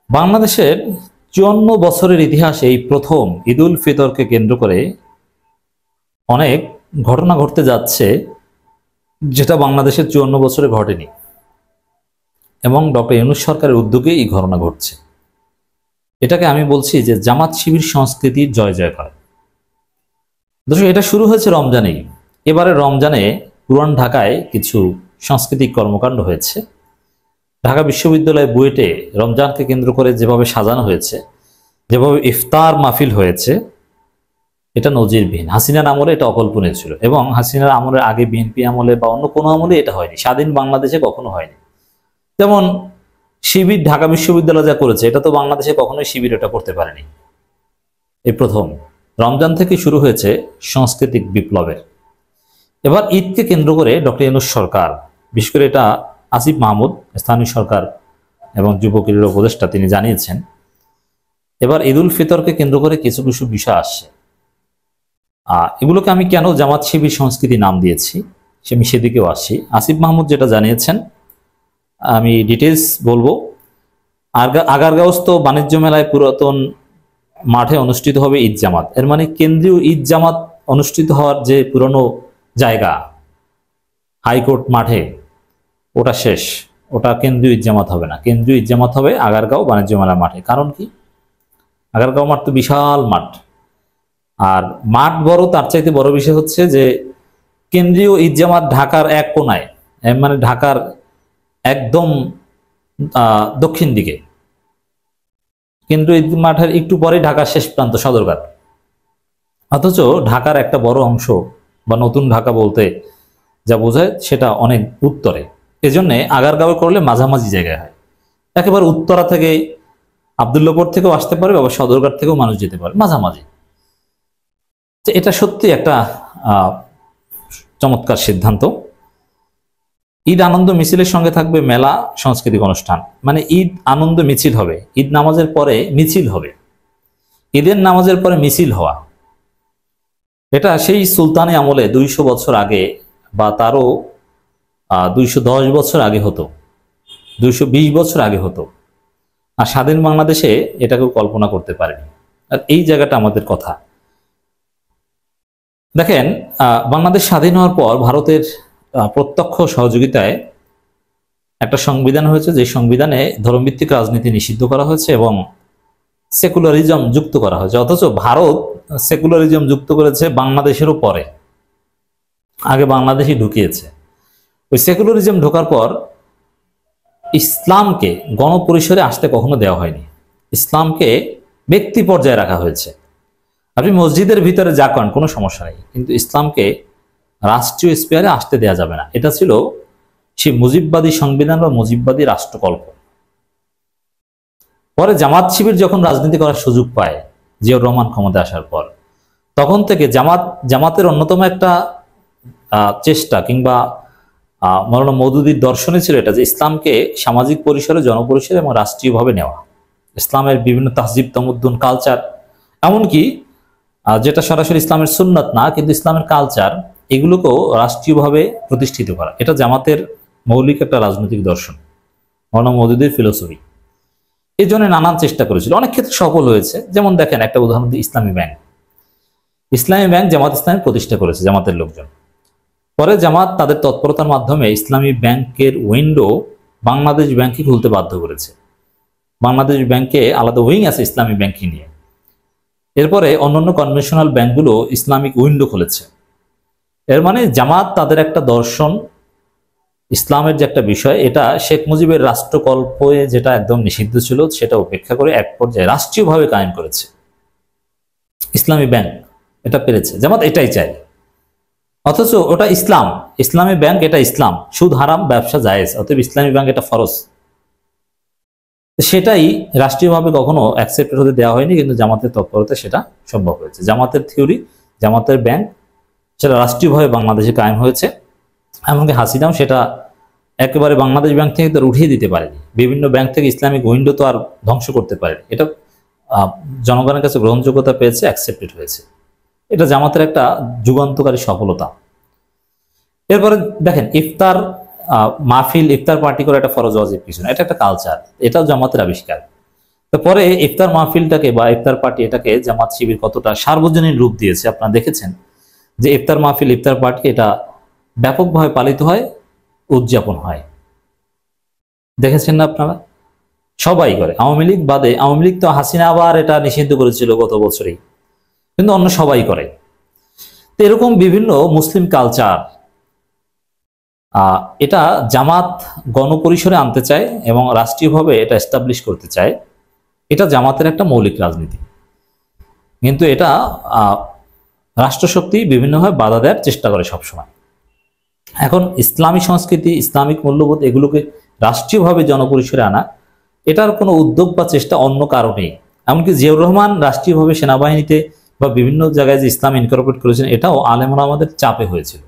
বাংলাদেশের ৫৪ বছরের ইতিহাসে এই প্রথম ঈদ উল ফিতরকে কেন্দ্র করে অনেক ঘটনা ঘটতে যাচ্ছে, যেটা বাংলাদেশের ৫৪ বছরে ঘটেনি এবং ডক্টর ইউনূস সরকারের উদ্যোগে এই ঘটনা ঘটছে। এটাকে আমি বলছি যে জামাত শিবির সংস্কৃতির জয় জয়কার। দর্শক, এটা শুরু হয়েছে রমজানেই। এবারে রমজানে পুরান ঢাকায় কিছু সাংস্কৃতিক কর্মকাণ্ড হয়েছে। ঢাকা বিশ্ববিদ্যালয় বুয়েটে রমজানকে কেন্দ্র করে যেভাবে সাজানো হয়েছে, যেভাবে ইফতার মাহফিল হয়েছে, এটা নজিরবিহীন। হাসিনার আমলে এটা অকল্পনীয় ছিল এবং হাসিনার আমলের আগে বিএনপি আমলে বা অন্য কোনো আমলে এটা হয়নি, স্বাধীন বাংলাদেশে কখনো হয়নি। যেমন শিবির ঢাকা বিশ্ববিদ্যালয় যা করেছে, এটা তো বাংলাদেশে কখনোই শিবির এটা করতে পারেনি। এই প্রথম রমজান থেকে শুরু হয়েছে সাংস্কৃতিক বিপ্লবের। এবার ঈদকে কেন্দ্র করে ডক্টর ইউনূস সরকার, বিশেষ করে এটা আসিফ মাহমুদ স্থানীয় সরকার এবং যুব ক্রীড়া উপদেষ্টা, তিনি জানিয়েছেন এবার ঈদ উল ফিতরকে কেন্দ্র করে কিছু কিছু বিষয় আসছে। এগুলোকে আমি কেন জামাত শিবির সংস্কৃতি নাম দিয়েছি আমি সেদিকেও আসছি। আসিফ মাহমুদ যেটা জানিয়েছেন আমি ডিটেলস বলবো। আগারগাঁওস্থ বাণিজ্য মেলায় পুরাতন মাঠে অনুষ্ঠিত হবে ঈদ জামাত। এর মানে কেন্দ্রীয় ঈদ জামাত অনুষ্ঠিত হওয়ার যে পুরনো জায়গা হাইকোর্ট মাঠে, ওটা শেষ, ওটা কেন্দ্রীয় ঈদ জামাত হবে না। কেন্দ্রীয় ঈদ জামাত হবে আগারগাঁও বাণিজ্য মেলা মাঠে। কারণ কি? আগারগাঁও মাঠ তো বিশাল মাঠ, আর মাঠ বড়, তার চাইতে বড় বিষয় হচ্ছে যে কেন্দ্রীয় ঈদ জামাত ঢাকার এক কোনায়, মানে ঢাকার একদম দক্ষিণ দিকে। কেন্দ্রীয় ঈদ মাঠের একটু পরে ঢাকার শেষ প্রান্ত সদরঘাট। অথচ ঢাকার একটা বড় অংশ বা নতুন ঢাকা বলতে যা বোঝায় সেটা অনেক উত্তরে। এজন্য আগারগাঁও করলে মাঝামাঝি জায়গায় হয়। একেবারে উত্তরা থেকে আবদুল্লাপুর থেকেও আসতে পারে, আবার সদরঘাট থেকেও মানুষ যেতে পারে, মাঝামাঝি। এটা সত্যি একটা চমৎকার সিদ্ধান্ত। ঈদ আনন্দ মিছিলের সঙ্গে থাকবে মেলা সাংস্কৃতিক অনুষ্ঠান। মানে ঈদ আনন্দ মিছিল হবে, ঈদ নামাজের পরে মিছিল হবে, ঈদের নামাজের পরে মিছিল হওয়া। এটা সেই সুলতানি আমলে ২০০ বছর আগে বা তারও ২১০ বছর আগে হতো, ২২০ বছর আগে হতো। আর স্বাধীন বাংলাদেশে এটাকেও কল্পনা করতে পারেনি। আর এই জায়গাটা আমাদের কথা। দেখেন, বাংলাদেশ স্বাধীন হওয়ার পর ভারতের প্রত্যক্ষ সহযোগিতায় একটা সংবিধান হয়েছে, যে সংবিধানে ধর্মভিত্তিক রাজনীতি নিষিদ্ধ করা হয়েছে এবং সেকুলারিজম যুক্ত করা হয়েছে। অথচ ভারত সেকুলারিজম যুক্ত করেছে বাংলাদেশেরও পরে, আগে বাংলাদেশই ঢুকিয়েছে। ওই সেকুলারিজম ঢোকার পর ইসলামকে গণপরিসরে আসতে কখনো দেওয়া হয়নি, ইসলামকে ব্যক্তি পর্যায়ে রাখা হয়েছে। আপনি মসজিদের ভিতরে যা করেন কোনো সমস্যা নেই, কিন্তু ইসলামকে রাষ্ট্রীয় স্পেয়ারে আসতে দেওয়া যাবে না। এটা ছিল সেই মুজিববাদী সংবিধান বা মুজিববাদী রাষ্ট্রকল্প। পরে জামাত শিবির যখন রাজনীতি করার সুযোগ পায় জিয়াউর রহমান ক্ষমতায় আসার পর, তখন থেকে জামাতের অন্যতম একটা চেষ্টা কিংবা মৌলানা মওদুদির দর্শনে ছিল এটা, যে ইসলামকে সামাজিক পরিসরে, জনপরিসরে এবং রাষ্ট্রীয়ভাবে নেওয়া। ইসলামের বিভিন্ন তাহজিব, তামাদ্দুন, কালচার, এমনকি যেটা সরাসরি ইসলামের সুন্নাত না কিন্তু ইসলামের কালচার, এগুলোকেও রাষ্ট্রীয়ভাবে প্রতিষ্ঠিত করা। এটা জামাতের মৌলিক একটা রাজনৈতিক দর্শন, মৌলানা মওদুদির ফিলোসফি। এই জন্য নানান চেষ্টা করেছিল, অনেক ক্ষেত্রে সফল হয়েছে। যেমন দেখেন, একটা উদাহরণ দিই, ইসলামী ব্যাংক। ইসলামী ব্যাংক জামাত ইসলামী প্রতিষ্ঠা করেছে জামাতের লোকজন। পরে জামাত তাদের তৎপরতার মাধ্যমে ইসলামী ব্যাংকের উইন্ডো বাংলাদেশ ব্যাংকে খুলতে বাধ্য করেছে। বাংলাদেশ ব্যাংকে আলাদা উইং আছে ইসলামী ব্যাংকিং নিয়ে। এরপরে অন্যান্য কনভেনশনাল ব্যাংকগুলো ইসলামিক উইন্ডো খুলেছে। এর মানে জামাত তাদের একটা দর্শন, ইসলামের যে একটা বিষয়, এটা শেখ মুজিবের রাষ্ট্রকল্পে যেটা একদম নিষিদ্ধ ছিল সেটা উপেক্ষা করে এক পর্যায়ে রাষ্ট্রীয়ভাবে কায়েম করেছে ইসলামী ব্যাংক। এটা পেরেছে জামাত, এটাই চাই। অথচ ওটা ইসলাম, ইসলামী ব্যাংক এটা ইসলাম, সুদ হারাম, ব্যবসা জায়েজ, অতএব ইসলামী ব্যাংক এটা ফরজ। সেটাই রাষ্ট্রীয়ভাবে কখনো অ্যাকসেপ্টেড হতে দেওয়া হয়নি, কিন্তু জামাতের তৎপরতা সেটা সম্ভব হয়েছে। জামাতের থিওরি, জামাতের ব্যাংক, সেটা রাষ্ট্রীয়ভাবে বাংলাদেশে কায়েম হয়েছে। এমনকি হাসিনাও সেটা একেবারে বাংলাদেশ ব্যাংক থেকে তো উঠিয়ে দিতে পারেনি। বিভিন্ন ব্যাংক থেকে ইসলামিক উইন্ডো তো আর ধ্বংস করতে পারেনি। এটা জনগণের কাছে গ্রহণযোগ্যতা পেয়েছে, অ্যাকসেপ্টেড হয়েছে। এটা জামাতের একটা যুগান্তকারী সফলতা। এরপরে দেখেন, ইফতার মাহফিল, ইফতার পার্টি করে একটা ফরজ ওয়াজিব কিছু না, এটা একটা কালচার, এটাও জামাতের আবিষ্কার। পরে ইফতার মাহফিলটাকে বা ইফতার পার্টি এটাকে জামাত শিবির কতটা সার্বজনীন রূপ দিয়েছে আপনারা দেখেছেন, যে ইফতার মাহফিল ইফতার পার্টি এটা ব্যাপকভাবে পালিত হয়, উদযাপন হয়। দেখেছেন না আপনারা? সবাই করে, আওয়ামী লীগ বাদে। আওয়ামী লীগ তো হাসিনা আবার এটা নিষিদ্ধ করেছিল গত বছরেই, কিন্তু অন্য সবাই করে। তো এরকম বিভিন্ন মুসলিম কালচার এটা জামাত গণপরিসরে আনতে চায় এবং রাষ্ট্রীয়ভাবে এটা এস্টাবলিশ করতে চায়। এটা জামাতের একটা মৌলিক রাজনীতি, কিন্তু এটা রাষ্ট্রশক্তি বিভিন্নভাবে বাধা দেওয়ার চেষ্টা করে সবসময়। এখন ইসলামী সংস্কৃতি, ইসলামিক মূল্যবোধ এগুলোকে রাষ্ট্রীয়ভাবে জনপরিসরে আনা, এটার কোনো উদ্যোগ বা চেষ্টা অন্য কারণেই। এমনকি জিয়াউর রহমান রাষ্ট্রীয়ভাবে সেনাবাহিনীতে বা বিভিন্ন জায়গায় যে ইসলাম ইনকর্পোরেট করেছেন, এটাও আলেমরা আমাদের চাপে হয়েছিল।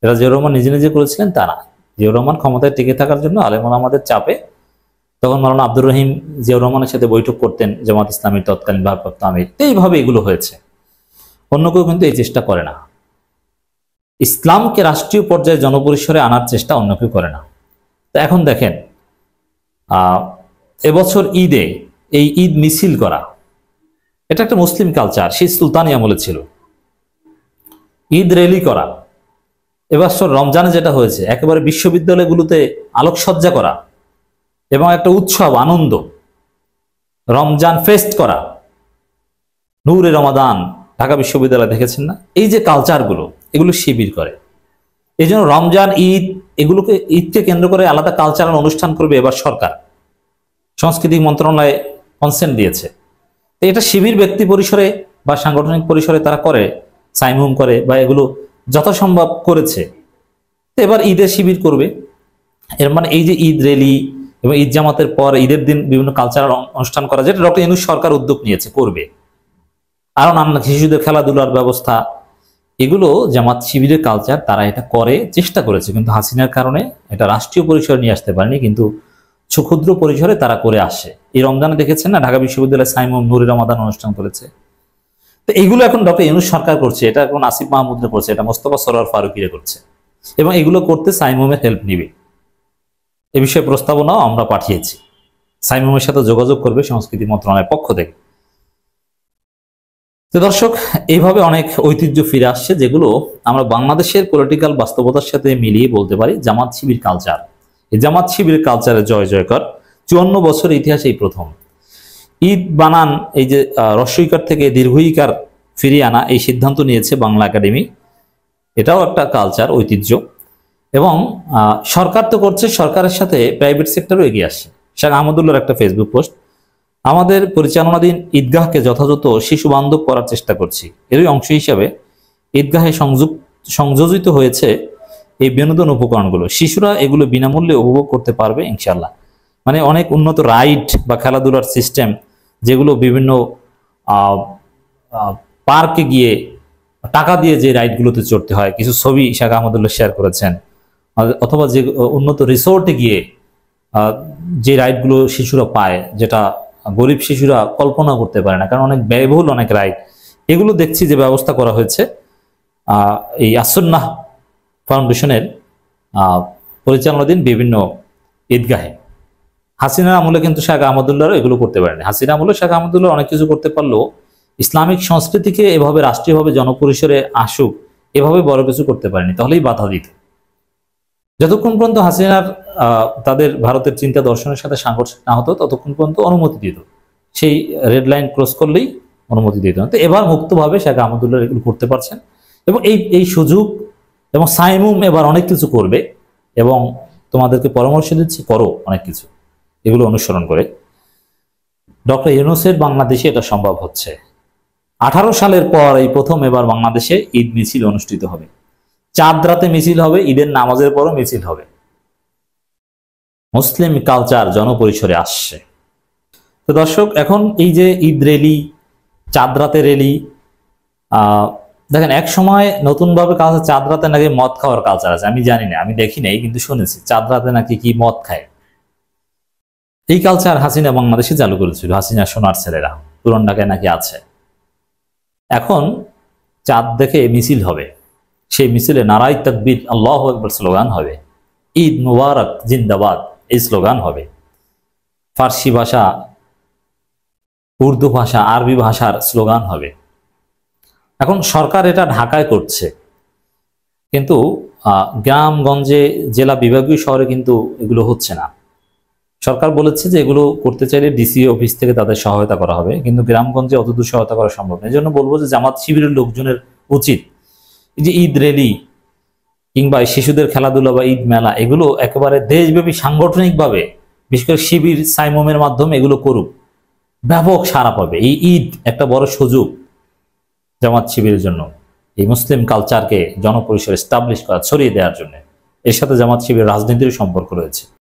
এরা জিয়াউর রহমান নিজে নিজে করেছিলেন তা না, জিয়াউর রহমান ক্ষমতায় টিকে থাকার জন্য আলেমরা আমাদের চাপে। তখন মাওলানা আব্দুর রহিম জিয়াউর রহমানের সাথে বৈঠক করতেন, জামাত ইসলামীর তৎকালীন ভারপ্রাপ্ত আমির। এইভাবে এগুলো হয়েছে, অন্য কেউ কিন্তু এই চেষ্টা করে না। ইসলামকে রাষ্ট্রীয় পর্যায়ে জনপরিসরে আনার চেষ্টা অন্য কেউ করে না। তো এখন দেখেন, এবছর ঈদে এই ঈদ মিছিল করা, এটা একটা মুসলিম কালচার, সেই সুলতানি আমলে ছিল। ঈদ র্যালি করা, এবছর রমজানে যেটা হয়েছে, একেবারে বিশ্ববিদ্যালয়গুলোতে আলোকসজ্জা করা এবং একটা উৎসব আনন্দ, রমজান ফেস্ট করা, নূরে রমাদান, ঢাকা বিশ্ববিদ্যালয় দেখেছেন না? এই যে কালচারগুলো, এগুলো শিবির করে। এই জন্য রমজান, ঈদ, এগুলোকে, ঈদকে কেন্দ্র করে আলাদা কালচারাল অনুষ্ঠান করবে এবার সরকার, সংস্কৃতি মন্ত্রণালয় কনসেন্ট দিয়েছে। তো এটা শিবির ব্যক্তি পরিসরে বা সাংগঠনিক পরিসরে তারা করে, সাইমুম করে বা এগুলো যথাসম্ভব করেছে। তো এবার ঈদের শিবির করবে। এর মানে এই যে ঈদ র্যালি এবং ঈদ জামাতের পর ঈদের দিন বিভিন্ন কালচারাল অনুষ্ঠান করা, যেটা ডক্টর ইউনূস সরকার উদ্যোগ নিয়েছে, করবে। আরো নানা শিশুদের খেলাধুলার ব্যবস্থা, এগুলো জামাত শিবিরের কালচার, তারা এটা করে, চেষ্টা করেছে, কিন্তু হাসিনার কারণে এটা রাষ্ট্রীয় পরিসরে নিয়ে আসতে পারেনি, কিন্তু ক্ষুদ্র পরিসরে তারা করে আসে। এই রমজানে দেখেছেন না, ঢাকা বিশ্ববিদ্যালয়ে সাইমুম নূরে রমাদান অনুষ্ঠান করেছে। তো এগুলো এখন ডক্টর ইউনূস সরকার করছে, এটা এখন আসিফ মাহমুদরা করছে, এটা মোস্তফা সরোয়ার ফারুকীরা করছে, এবং এগুলো করতে সাইমুমের হেল্প নিবে। এ বিষয়ে প্রস্তাবনাও আমরা পাঠিয়েছি, সাইমুমের সাথে যোগাযোগ করবে সংস্কৃতি মন্ত্রণালয়ের পক্ষ থেকে। তো দর্শক, এইভাবে অনেক ঐতিহ্য ফিরে আসছে, যেগুলো আমরা বাংলাদেশের পলিটিক্যাল বাস্তবতার সাথে মিলিয়ে বলতে পারি জামাত শিবির কালচার। এই জামাত শিবির কালচারে জয় জয়কর, 54 বছর ইতিহাসে এই প্রথম। ঈদ বানান, এই যে রস্বইকার থেকে দীর্ঘইকার ফিরিয়ে আনা, এই সিদ্ধান্ত নিয়েছে বাংলা একাডেমি। এটাও একটা কালচার, ঐতিহ্য। এবং সরকার তো করছে, সরকারের সাথে প্রাইভেট সেক্টরও এগিয়ে আসছে। শেখ আহমদুল্লাহর একটা ফেসবুক পোস্ট, আমাদের পরিচালনাধীন ঈদগাহকে যথাযথ শিশু বান্ধব করার চেষ্টা করছি। এরই অংশ হিসাবে ঈদগাহে সংযোজিত হয়েছে এই বিনোদন উপকরণগুলো। শিশুরা এগুলো বিনামূল্যে উপভোগ করতে পারবে ইনশাল্লাহ। মানে অনেক উন্নত রাইড বা খেলাধুলার সিস্টেম, যেগুলো বিভিন্ন পার্কে গিয়ে টাকা দিয়ে যে রাইডগুলোতে চড়তে হয়, কিছু ছবি শেখ আহমদুল্লাহ শেয়ার করেছেন। অথবা যে উন্নত রিসোর্টে গিয়ে যে রাইডগুলো শিশুরা পায়, যেটা গরিব শিশুরা কল্পনা করতে পারে না, কারণ অনেক ব্যয়বহুল অনেক রাইড, এগুলো দেখছি যে ব্যবস্থা করা হয়েছে এই আসন্নাহ ফাউন্ডেশনের পরিচালনাধীন বিভিন্ন ঈদগাহে। হাসিনার আমলে কিন্তু শেখ আহমদুল্লাহরও এগুলো করতে পারেনি। হাসিনা আমলে শেখ আহমদুল্লাহ অনেক কিছু করতে পারলেও ইসলামিক সংস্কৃতিকে এভাবে রাষ্ট্রীয়ভাবে জনপরিসরে আসুক, এভাবে বড় কিছু করতে পারেনি, তাহলেই বাধা দিত। যতক্ষণ পর্যন্ত হাসিনার তাদের ভারতের চিন্তা দর্শনের সাথে সংঘর্ষ না হতো, ততক্ষণ পর্যন্ত অনুমতি দিত। সেই রেড লাইন ক্রস করলেই অনুমতি দিত না। তো এবার মুক্তভাবে শেখ আহমদুল্লাহ এগুলো করতে পারছেন, এবং এই সুযোগ, এবং সাইমুম এবার অনেক কিছু করবে, এবং তোমাদেরকে পরামর্শ দিচ্ছি, করো অনেক কিছু এগুলো অনুসরণ করে। ডক্টর ইউনূসের বাংলাদেশে এটা সম্ভব হচ্ছে। 18 সালের পর এই প্রথম এবার বাংলাদেশে ঈদ মিছিল অনুষ্ঠিত হবে। চাঁদ রাতে মিছিল হবে, ঈদের নামাজের পরও মিছিল হবে। মুসলিম কালচার জনপরিসরে আসছে। তো দর্শক, এখন এই যে ঈদ র্যালি, চাঁদ রাতে র্যালি, দেখেন এক সময় নতুনভাবে কালচার, চাঁদ রাতে নাকি মদ খাওয়ার কালচার আছে। আমি জানি না, আমি দেখি নাই, কিন্তু শুনেছি চাঁদ রাতে নাকি কি মদ খায়। এই কালচার হাসিনা বাংলাদেশে চালু করেছিল, হাসিনা সোনার ছেলেরা পুরান ঢাকায় নাকি আছে। এখন চাঁদ দেখে মিছিল হবে, সেই মিছিলে নারাই তাকবীর, আল্লাহু আকবার স্লোগান হবে, ঈদ মুবারক জিন্দাবাদ এই স্লোগান হবে। ফার্সি ভাষা উর্দু ভাষা, আরবি ভাষার স্লোগান হবে। এখন সরকার এটা ঢাকায় করছে, কিন্তু গ্রামগঞ্জে, জেলা, বিভাগীয় শহরে কিন্তু এগুলো হচ্ছে না। সরকার বলেছে যে এগুলো করতে চাইলে ডিসি অফিস থেকে তাদের সহায়তা করা হবে, কিন্তু গ্রামগঞ্জে অতদূর সহায়তা করা সম্ভব না। এই জন্য বলবো যে জামাত শিবিরের লোকজনের উচিত এই যে ঈদ র্যালি কিংবা শিশুদের খেলাধুলা বা ঈদ মেলা, এগুলো একেবারে দেশব্যাপী সাংগঠনিকভাবে, বিশেষ করে শিবির সাইমমের মাধ্যমে এগুলো করুক, ব্যাপক সাড়া পাবে। এই ঈদ একটা বড় সুযোগ জামাত শিবিরের জন্য, এই মুসলিম কালচারকে জনপরিসরে এস্টাবলিশ করা, ছড়িয়ে দেওয়ার জন্য। এর সাথে জামাত শিবিরের রাজনীতির সম্পর্ক রয়েছে।